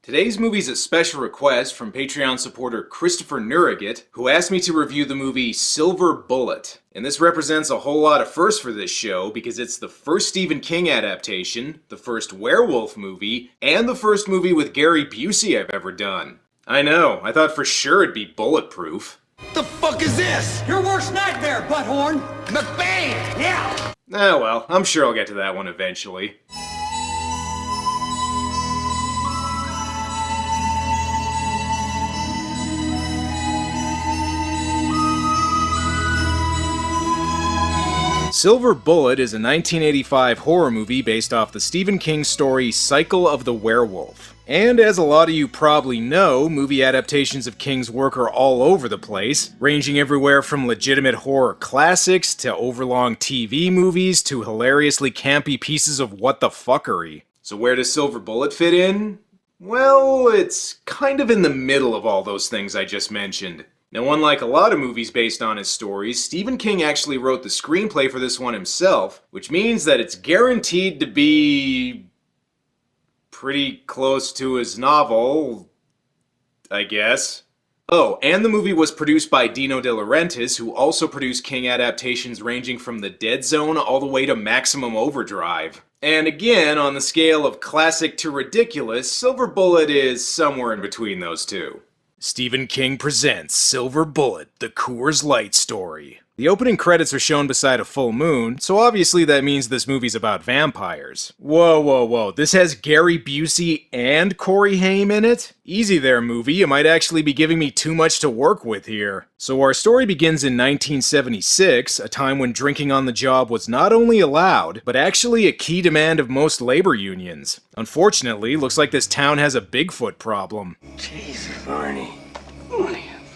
Today's movie's a special request from Patreon supporter Christopher Nurrigat, who asked me to review the movie Silver Bullet. And this represents a whole lot of firsts for this show because it's the first Stephen King adaptation, the first Werewolf movie, and the first movie with Gary Busey I've ever done. I know, I thought for sure it'd be bulletproof. The fuck is this? Your worst nightmare, butthorn! McBain! Yeah! Ah well, I'm sure I'll get to that one eventually. Silver Bullet is a 1985 horror movie based off the Stephen King story Cycle of the Werewolf. And as a lot of you probably know, movie adaptations of King's work are all over the place, ranging everywhere from legitimate horror classics to overlong TV movies to hilariously campy pieces of what the fuckery. So where does Silver Bullet fit in? Well, it's kind of in the middle of all those things I just mentioned. Now, unlike a lot of movies based on his stories, Stephen King actually wrote the screenplay for this one himself, which means that it's guaranteed to be pretty close to his novel, I guess. Oh, and the movie was produced by Dino De Laurentiis, who also produced King adaptations ranging from The Dead Zone all the way to Maximum Overdrive. And again, on the scale of classic to ridiculous, Silver Bullet is somewhere in between those two. Stephen King presents Silver Bullet, the Coors Light story. The opening credits are shown beside a full moon, so obviously that means this movie's about vampires. Whoa, this has Gary Busey and Corey Haim in it? Easy there, movie, you might actually be giving me too much to work with here. So our story begins in 1976, a time when drinking on the job was not only allowed, but actually a key demand of most labor unions. Unfortunately, looks like this town has a Bigfoot problem. Jesus, Marty.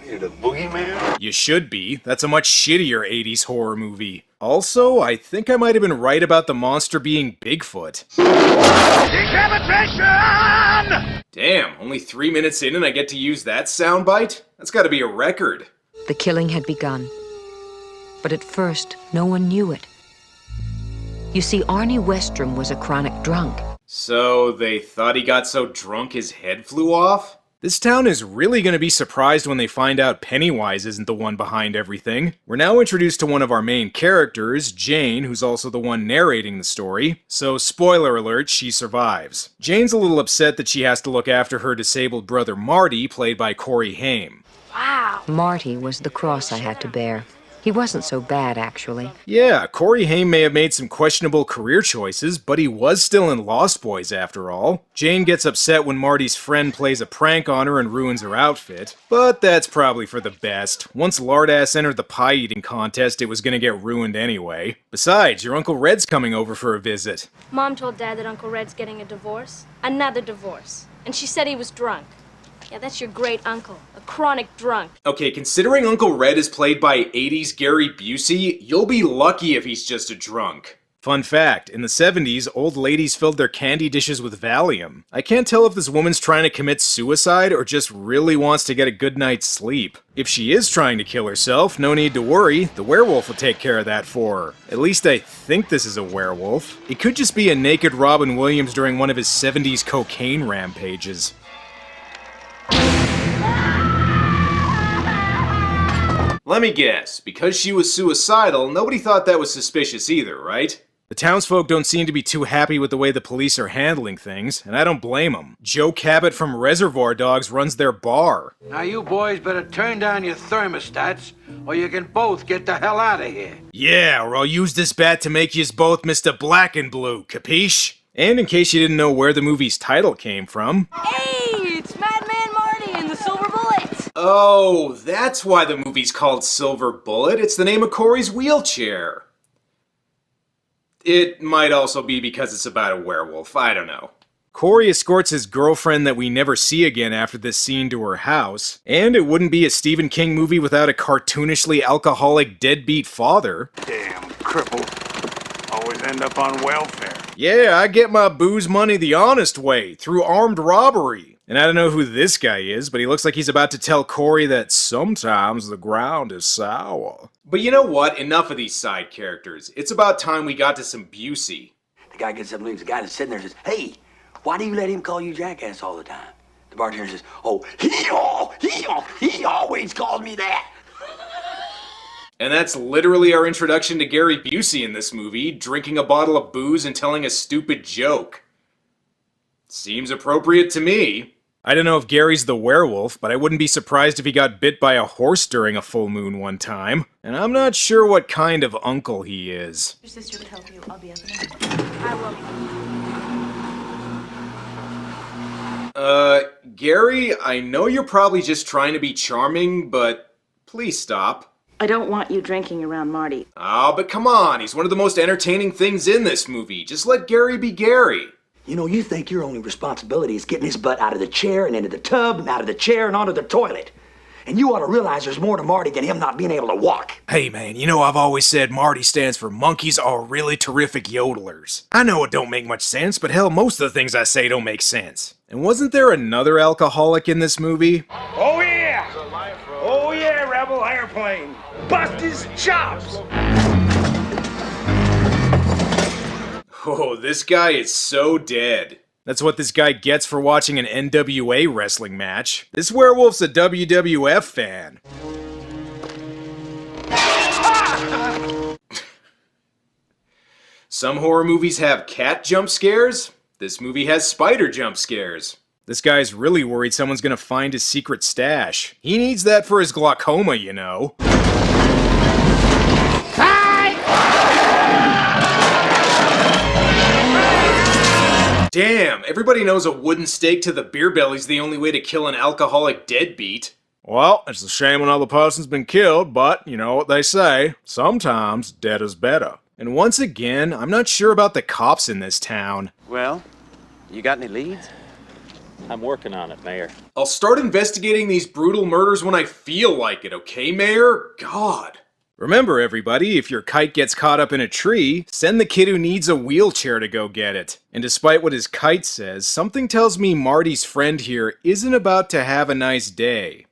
You're the boogeyman? You should be. That's a much shittier 80s horror movie. Also, I think I might have been right about the monster being Bigfoot. Decapitation! Damn, only 3 minutes in and I get to use that soundbite? That's gotta be a record. The killing had begun. But at first, no one knew it. You see, Arnie Westrom was a chronic drunk. So they thought he got so drunk his head flew off? This town is really going to be surprised when they find out Pennywise isn't the one behind everything. We're now introduced to one of our main characters, Jane, who's also the one narrating the story. So, spoiler alert, she survives. Jane's a little upset that she has to look after her disabled brother Marty, played by Corey Haim. Wow! Marty was the cross I had to bear. He wasn't so bad, actually. Yeah, Corey Haim may have made some questionable career choices, but he was still in Lost Boys after all. Jane gets upset when Marty's friend plays a prank on her and ruins her outfit, but that's probably for the best. Once Lardass entered the pie-eating contest, it was gonna get ruined anyway. Besides, your Uncle Red's coming over for a visit. Mom told Dad that Uncle Red's getting a divorce. Another divorce. And she said he was drunk. Yeah, that's your great uncle. A chronic drunk. Okay, considering Uncle Red is played by 80s Gary Busey, you'll be lucky if he's just a drunk. Fun fact, in the 70s, old ladies filled their candy dishes with Valium. I can't tell if this woman's trying to commit suicide or just really wants to get a good night's sleep. If she is trying to kill herself, no need to worry, the werewolf will take care of that for her. At least I think this is a werewolf. It could just be a naked Robin Williams during one of his 70s cocaine rampages. Let me guess, because she was suicidal, nobody thought that was suspicious either, right? The townsfolk don't seem to be too happy with the way the police are handling things, and I don't blame them. Joe Cabot from Reservoir Dogs runs their bar. Now you boys better turn down your thermostats, or you can both get the hell out of here. Yeah, or I'll use this bat to make yous both Mr. Black and Blue, capiche? And in case you didn't know where the movie's title came from... Hey, it's Madman Marty and the Silver Bullet! Oh, that's why the movie's called Silver Bullet. It's the name of Corey's wheelchair. It might also be because it's about a werewolf, I don't know. Corey escorts his girlfriend that we never see again after this scene to her house, and it wouldn't be a Stephen King movie without a cartoonishly alcoholic deadbeat father. Damn cripple. Always end up on welfare. Yeah, I get my booze money the honest way, through armed robbery. And I don't know who this guy is, but he looks like he's about to tell Corey that sometimes the ground is sour. But you know what? Enough of these side characters. It's about time we got to some Busey. The guy gets up and leaves. The guy that's sitting there says, "Hey, why do you let him call you jackass all the time? bartender says, oh, he always calls me that. And that's literally our introduction to Gary Busey in this movie, drinking a bottle of booze and telling a stupid joke. Seems appropriate to me. I don't know if Gary's the werewolf, but I wouldn't be surprised if he got bit by a horse during a full moon one time. And I'm not sure what kind of uncle he is. Your sister would help you. I'll be up in a minute. I will. Gary, I know you're probably just trying to be charming, but please stop. I don't want you drinking around Marty. Oh, but come on, he's one of the most entertaining things in this movie. Just let Gary be Gary. You know, you think your only responsibility is getting his butt out of the chair and into the tub and out of the chair and onto the toilet. And you ought to realize there's more to Marty than him not being able to walk. Hey man, you know I've always said Marty stands for monkeys are really terrific yodelers. I know it don't make much sense, but hell, most of the things I say don't make sense. And wasn't there another alcoholic in this movie? Oh yeah! Oh yeah, Rebel airplane! Bust his chops! Oh, this guy is so dead. That's what this guy gets for watching an NWA wrestling match. This werewolf's a WWF fan. Some horror movies have cat jump scares. This movie has spider jump scares. This guy's really worried someone's gonna find his secret stash. He needs that for his glaucoma, you know. Damn, everybody knows a wooden stake to the beer belly's the only way to kill an alcoholic deadbeat. Well, it's a shame another person's been killed, but you know what they say, sometimes dead is better. And once again, I'm not sure about the cops in this town. Well, you got any leads? I'm working on it, Mayor. I'll start investigating these brutal murders when I feel like it, okay, Mayor? God. Remember, everybody, if your kite gets caught up in a tree, send the kid who needs a wheelchair to go get it. And despite what his kite says, something tells me Marty's friend here isn't about to have a nice day.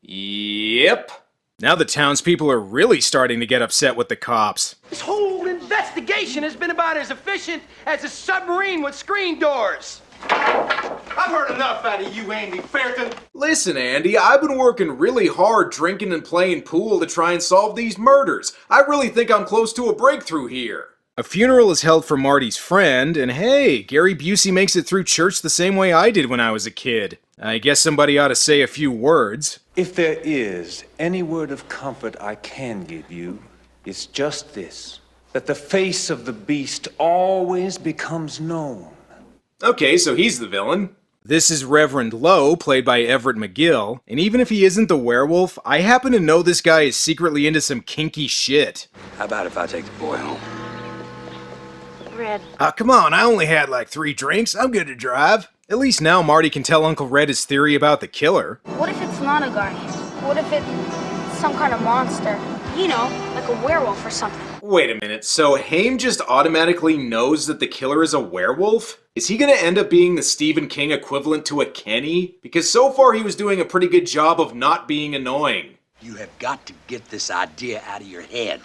Yep. Now the townspeople are really starting to get upset with the cops. This whole investigation has been about as efficient as a submarine with screen doors. I've heard enough out of you, Andy Fairton. Listen, Andy, I've been working really hard drinking and playing pool to try and solve these murders. I really think I'm close to a breakthrough here. A funeral is held for Marty's friend, and hey, Gary Busey makes it through church the same way I did when I was a kid. I guess somebody ought to say a few words. If there is any word of comfort I can give you, it's just this, that the face of the beast always becomes known. Okay, so he's the villain. This is Reverend Lowe, played by Everett McGill, and even if he isn't the werewolf, I happen to know this guy is secretly into some kinky shit. How about if I take the boy home? Red. Come on, I only had like 3 drinks, I'm good to drive. At least now Marty can tell Uncle Red his theory about the killer. What if it's not a guardian? What if it's some kind of monster? You know, like a werewolf or something. Wait a minute, so Haim just automatically knows that the killer is a werewolf? Is he gonna end up being the Stephen King equivalent to a Kenny? Because so far he was doing a pretty good job of not being annoying. You have got to get this idea out of your head.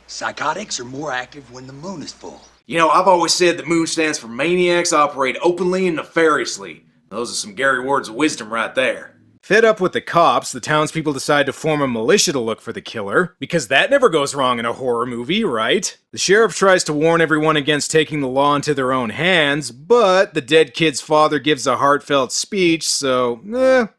Psychotics are more active when the moon is full. You know, I've always said the moon stands for maniacs operate openly and nefariously. Those are some Gary words of wisdom right there. Fed up with the cops, the townspeople decide to form a militia to look for the killer, because that never goes wrong in a horror movie, right? The sheriff tries to warn everyone against taking the law into their own hands, but the dead kid's father gives a heartfelt speech, so,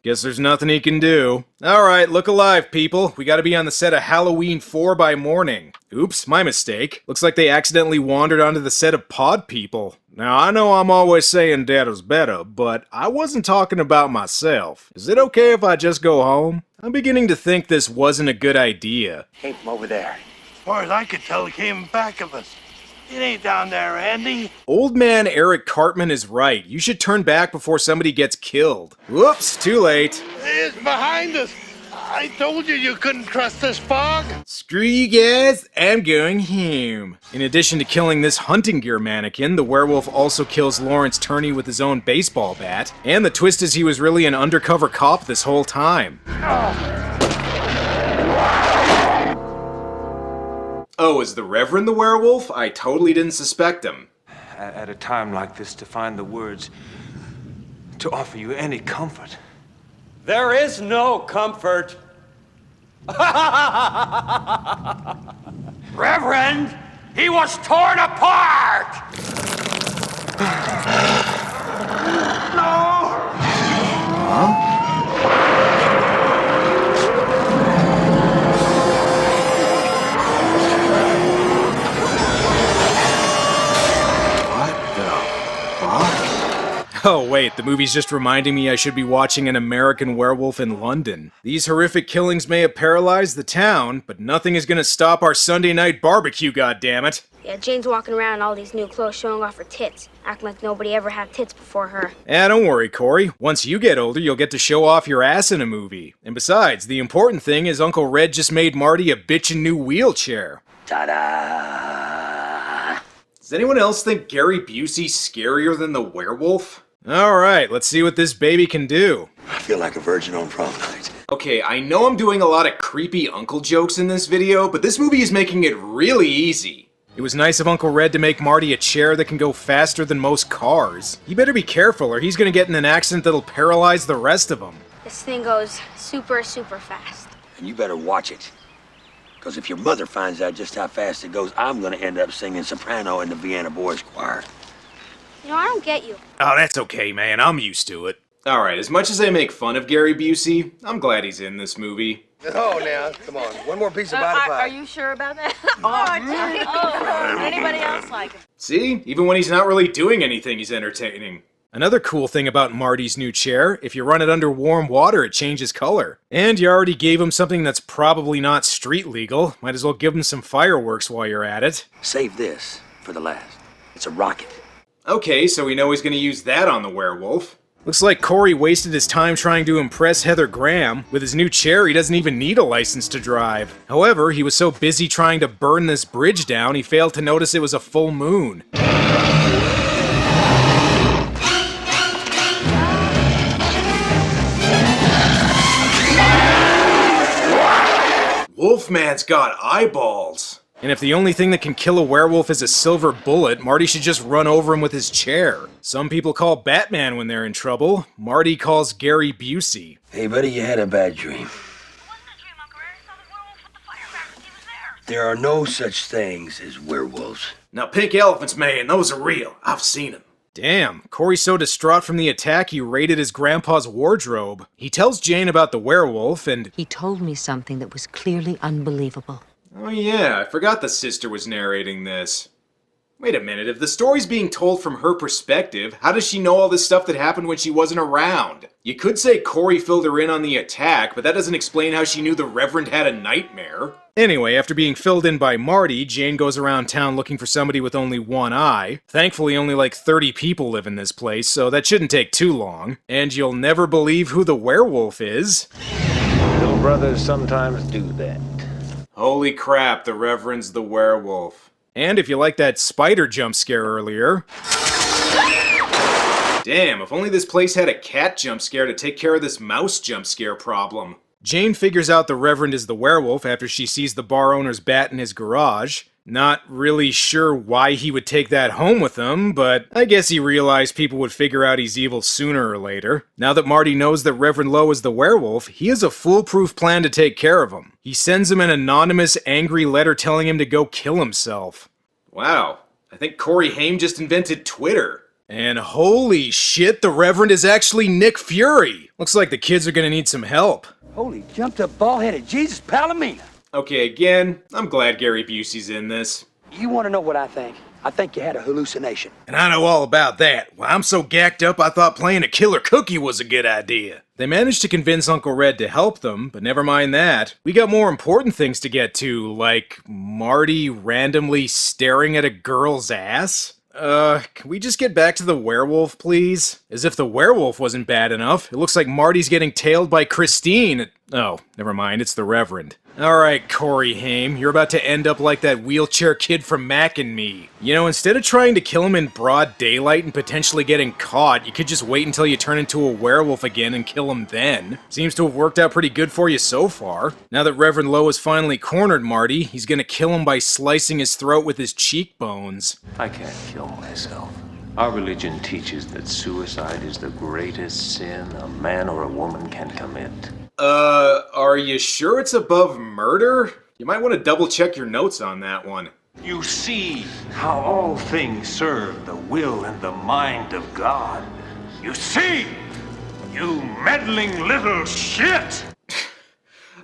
guess there's nothing he can do. Alright, look alive, people. We gotta be on the set of Halloween 4 by morning. Oops, my mistake. Looks like they accidentally wandered onto the set of Pod People. Now, I know I'm always saying dead is better, but I wasn't talking about myself. Is it okay if I just go home? I'm beginning to think this wasn't a good idea. Came from over there. As far as I could tell, it came back of us. It ain't down there, Andy. Old man Eric Cartman is right. You should turn back before somebody gets killed. Whoops, too late. It's behind us. I told you you couldn't trust this fog. Screw you guys, I'm going home. In addition to killing this hunting gear mannequin, the werewolf also kills Lawrence Turney with his own baseball bat. And the twist is he was really an undercover cop this whole time. Oh, is the Reverend the werewolf? I totally didn't suspect him. at a time like this to find the words to offer you any comfort. There is no comfort. Reverend, he was torn apart! No! Oh wait, the movie's just reminding me I should be watching An American Werewolf in London. These horrific killings may have paralyzed the town, but nothing is gonna stop our Sunday night barbecue, goddammit. Yeah, Jane's walking around in all these new clothes showing off her tits, acting like nobody ever had tits before her. Don't worry, Corey. Once you get older, you'll get to show off your ass in a movie. And besides, the important thing is Uncle Red just made Marty a bitchin' new wheelchair. Ta-da! Does anyone else think Gary Busey's scarier than the werewolf? Alright, let's see what this baby can do. I feel like a virgin on prom night. Okay, I know I'm doing a lot of creepy uncle jokes in this video, but this movie is making it really easy. It was nice of Uncle Red to make Marty a chair that can go faster than most cars. You better be careful or he's gonna get in an accident that'll paralyze the rest of them. This thing goes super, super fast. And you better watch it. Because if your mother finds out just how fast it goes, I'm gonna end up singing soprano in the Vienna Boys Choir. You know, I don't get you. Oh, that's okay, man. I'm used to it. Alright, as much as I make fun of Gary Busey, I'm glad he's in this movie. Oh, now, come on. One more piece of body pie. Are you sure about that? Oh, anybody else like it? See? Even when he's not really doing anything, he's entertaining. Another cool thing about Marty's new chair, if you run it under warm water, it changes color. And you already gave him something that's probably not street legal. Might as well give him some fireworks while you're at it. Save this for the last. It's a rocket. Okay, so we know he's gonna use that on the werewolf. Looks like Corey wasted his time trying to impress Heather Graham. With his new chair, he doesn't even need a license to drive. However, he was so busy trying to burn this bridge down, he failed to notice it was a full moon. Wolfman's got eyeballs. And if the only thing that can kill a werewolf is a silver bullet, Marty should just run over him with his chair. Some people call Batman when they're in trouble. Marty calls Gary Busey. Hey, buddy, you had a bad dream. There are no such things as werewolves. Now, pink elephants, man, those are real. I've seen them. Damn, Corey's so distraught from the attack he raided his grandpa's wardrobe. He tells Jane about the werewolf and... He told me something that was clearly unbelievable. Oh yeah, I forgot the sister was narrating this. Wait a minute, if the story's being told from her perspective, how does she know all this stuff that happened when she wasn't around? You could say Corey filled her in on the attack, but that doesn't explain how she knew the Reverend had a nightmare. Anyway, after being filled in by Marty, Jane goes around town looking for somebody with only one eye. Thankfully, only like 30 people live in this place, so that shouldn't take too long. And you'll never believe who the werewolf is. Little brothers sometimes do that. Holy crap, the Reverend's the werewolf. And if you like that spider jump scare earlier... Damn, if only this place had a cat jump scare to take care of this mouse jump scare problem. Jane figures out the Reverend is the werewolf after she sees the bar owner's bat in his garage. Not really sure why he would take that home with him, but I guess he realized people would figure out he's evil sooner or later. Now that Marty knows that Reverend Lowe is the werewolf, he has a foolproof plan to take care of him. He sends him an anonymous, angry letter telling him to go kill himself. Wow, I think Corey Haim just invented Twitter. And holy shit, the Reverend is actually Nick Fury! Looks like the kids are gonna need some help. Holy jumped up bald-headed Jesus Palomino. Okay, again, I'm glad Gary Busey's in this. You want to know what I think? I think you had a hallucination. And I know all about that. Well, I'm so gacked up I thought playing a killer cookie was a good idea. They managed to convince Uncle Red to help them, but never mind that. We got more important things to get to, like Marty randomly staring at a girl's ass? Can we just get back to the werewolf, please? As if the werewolf wasn't bad enough, it looks like Marty's getting tailed by Christine. Oh, never mind, it's the Reverend. Alright, Corey Haim, you're about to end up like that wheelchair kid from Mac and Me. You know, instead of trying to kill him in broad daylight and potentially getting caught, you could just wait until you turn into a werewolf again and kill him then. Seems to have worked out pretty good for you so far. Now that Reverend Lowe has finally cornered Marty, he's gonna kill him by slicing his throat with his cheekbones. I can't kill myself. Our religion teaches that suicide is the greatest sin a man or a woman can commit. Are you sure it's above murder? You might want to double check your notes on that one. You see how all things serve the will and the mind of God. You see, you meddling little shit!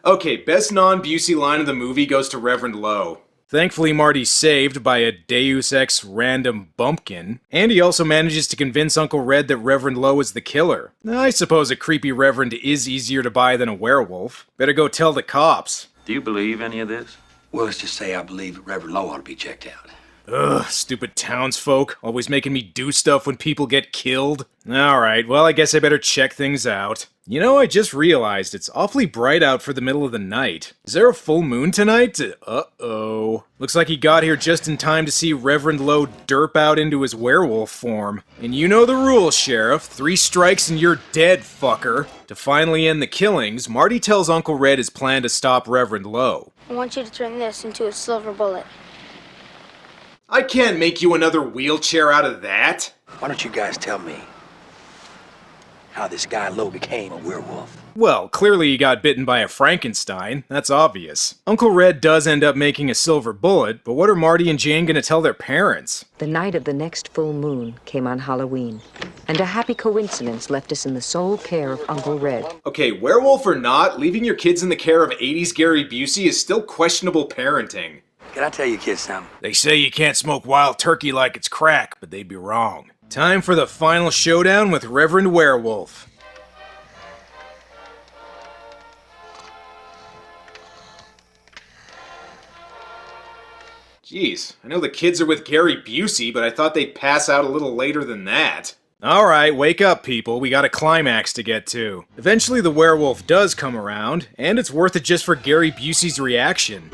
Okay, best non-Busey line of the movie goes to Reverend Lowe. Thankfully, Marty's saved by a Deus Ex random bumpkin, and he also manages to convince Uncle Red that Reverend Lowe is the killer. I suppose a creepy reverend is easier to buy than a werewolf. Better go tell the cops. Do you believe any of this? Well, let's just say I believe that Reverend Lowe ought to be checked out. Ugh, stupid townsfolk, always making me do stuff when people get killed. Alright, well I guess I better check things out. You know, I just realized it's awfully bright out for the middle of the night. Is there a full moon tonight? Uh-oh. Looks like he got here just in time to see Reverend Lowe derp out into his werewolf form. And you know the rules, Sheriff. 3 strikes and you're dead, fucker. To finally end the killings, Marty tells Uncle Red his plan to stop Reverend Lowe. I want you to turn this into a silver bullet. I can't make you another wheelchair out of that. Why don't you guys tell me how this guy Lowe became a werewolf? Well, clearly he got bitten by a Frankenstein. That's obvious. Uncle Red does end up making a silver bullet, but what are Marty and Jane gonna tell their parents? The night of the next full moon came on Halloween, and a happy coincidence left us in the sole care of Uncle Red. Okay, werewolf or not, leaving your kids in the care of 80s Gary Busey is still questionable parenting. Can I tell you kids something? They say you can't smoke wild turkey like it's crack, but they'd be wrong. Time for the final showdown with Reverend Werewolf. Jeez, I know the kids are with Gary Busey, but I thought they'd pass out a little later than that. Alright, wake up, people. We got a climax to get to. Eventually the werewolf does come around, and it's worth it just for Gary Busey's reaction.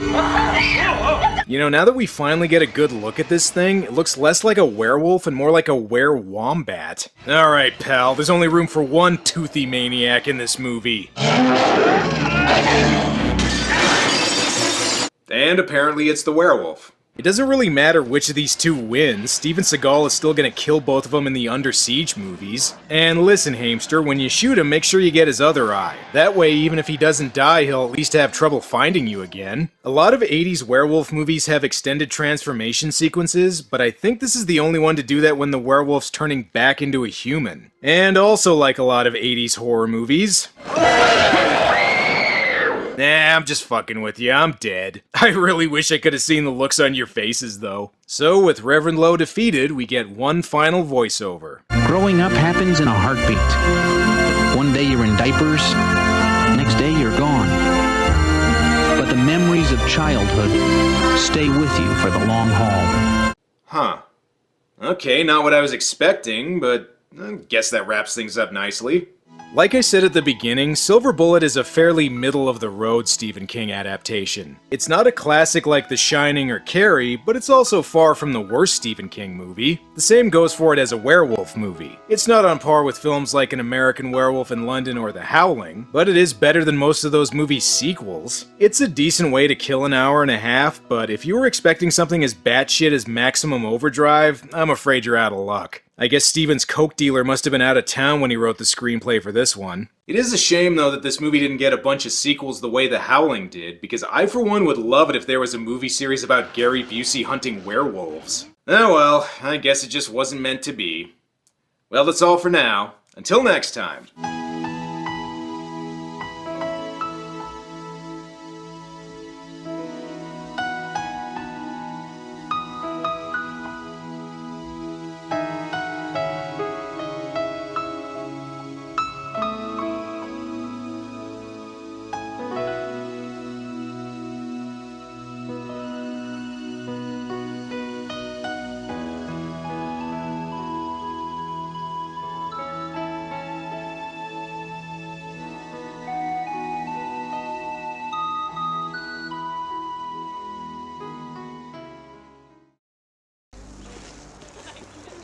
You know, now that we finally get a good look at this thing, it looks less like a werewolf and more like a were-wombat. Alright, pal, there's only room for one toothy maniac in this movie. And apparently it's the werewolf. It doesn't really matter which of these two wins, Steven Seagal is still gonna kill both of them in the Under Siege movies. And listen, Hamster, when you shoot him, make sure you get his other eye. That way, even if he doesn't die, he'll at least have trouble finding you again. A lot of 80s werewolf movies have extended transformation sequences, but I think this is the only one to do that when the werewolf's turning back into a human. And also like a lot of 80s horror movies. Nah, I'm just fucking with you, I'm dead. I really wish I could have seen the looks on your faces, though. So, with Reverend Lowe defeated, we get one final voiceover. Growing up happens in a heartbeat. One day you're in diapers, next day you're gone. But the memories of childhood stay with you for the long haul. Huh. Okay, not what I was expecting, but I guess that wraps things up nicely. Like I said at the beginning, Silver Bullet is a fairly middle-of-the-road Stephen King adaptation. It's not a classic like The Shining or Carrie, but it's also far from the worst Stephen King movie. The same goes for it as a werewolf movie. It's not on par with films like An American Werewolf in London or The Howling, but it is better than most of those movies' sequels. It's a decent way to kill an hour and a half, but if you were expecting something as batshit as Maximum Overdrive, I'm afraid you're out of luck. I guess Steven's coke dealer must have been out of town when he wrote the screenplay for this one. It is a shame, though, that this movie didn't get a bunch of sequels the way The Howling did, because I, for one, would love it if there was a movie series about Gary Busey hunting werewolves. Oh well, I guess it just wasn't meant to be. Well, that's all for now. Until next time.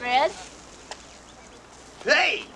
Fred. Hey!